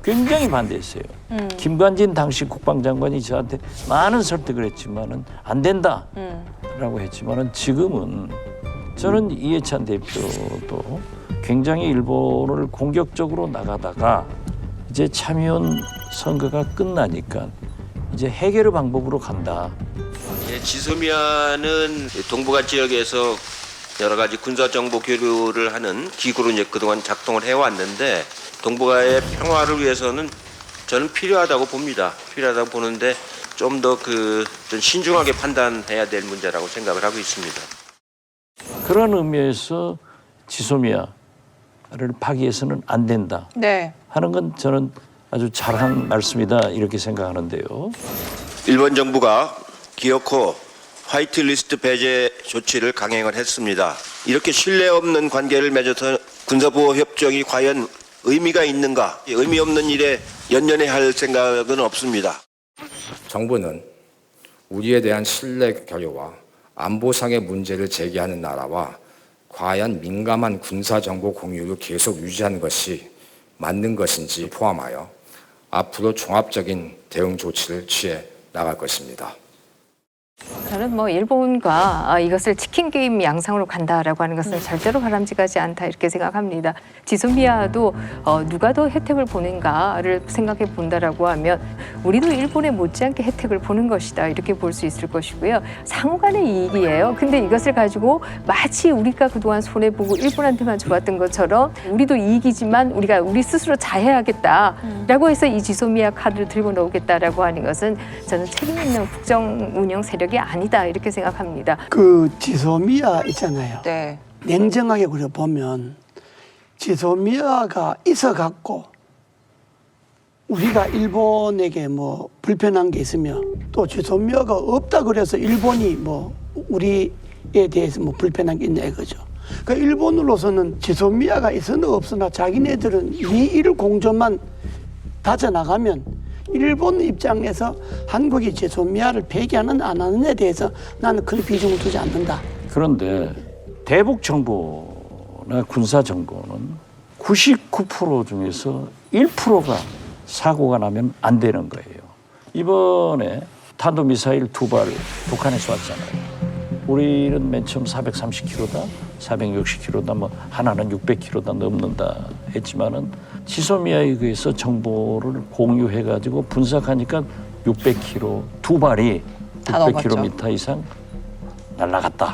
굉장히 반대했어요. 김관진 당시 국방장관이 저한테 많은 설득을 했지만은 안 된다라고 했지만은 지금은 저는 이해찬 대표도 굉장히 일본을 공격적으로 나가다가 이제 참여연 선거가 끝나니까 이제 해결의 방법으로 간다. 예, 지소미아는 동북아 지역에서 여러 가지 군사 정보 교류를 하는 기구로 이제 그동안 작동을 해왔는데 동북아의 평화를 위해서는 저는 필요하다고 봅니다. 필요하다고 보는데 좀 더 좀 신중하게 판단해야 될 문제라고 생각을 하고 있습니다. 그런 의미에서 지소미아를 파기해서는 안 된다 네. 하는 건 저는 아주 잘한 말씀이다 이렇게 생각하는데요. 일본 정부가 기어코 화이트리스트 배제 조치를 강행을 했습니다. 이렇게 신뢰 없는 관계를 맺어서 군사보호 협정이 과연 의미가 있는가? 의미 없는 일에 연연해 할 생각은 없습니다. 정부는 우리에 대한 신뢰 결여와 안보상의 문제를 제기하는 나라와 과연 민감한 군사정보 공유를 계속 유지하는 것이 맞는 것인지 포함하여 앞으로 종합적인 대응 조치를 취해 나갈 것입니다. 저는 뭐 일본과 이것을 치킨 게임 양상으로 간다라고 하는 것은 절대로 바람직하지 않다 이렇게 생각합니다. 지소미아도 누가 더 혜택을 보는가를 생각해 본다라고 하면 우리도 일본에 못지않게 혜택을 보는 것이다 이렇게 볼 수 있을 것이고요. 상호간의 이익이에요. 근데 이것을 가지고 마치 우리가 그동안 손해보고 일본한테만 좋았던 것처럼 우리도 이익이지만 우리가 우리 스스로 자해하겠다라고 해서 이 지소미아 카드를 들고 나오겠다라고 하는 것은 저는 책임 있는 국정 운영 세력이 아니다 이렇게 생각합니다. 그 지소미아 있잖아요. 네. 냉정하게 그려보면 지소미아가 있어갖고 우리가 일본에게 뭐 불편한 게 있으면 또 지소미아가 없다 그래서 일본이 뭐 우리에 대해서 뭐 불편한 게 있냐 이거죠. 그러니까 일본으로서는 지소미아가 있으나 없으나 자기네들은 이 일 공조만 다져나가면 일본 입장에서 한국이 지소미아를 폐기하는 안 하느냐에 대해서 나는 큰 비중을 두지 않는다. 그런데 대북 정보나 군사 정보는 99% 중에서 1%가 사고가 나면 안 되는 거예요. 이번에 탄도미사일 2발 북한에서 왔잖아요. 우리는 맨 처음 430km다, 460km다, 뭐 하나는 600km다 넘는다 했지만은 지소미아에 의해서 정보를 공유해가지고 분석하니까 600km, 2발이 다 600km 이상 날아갔다.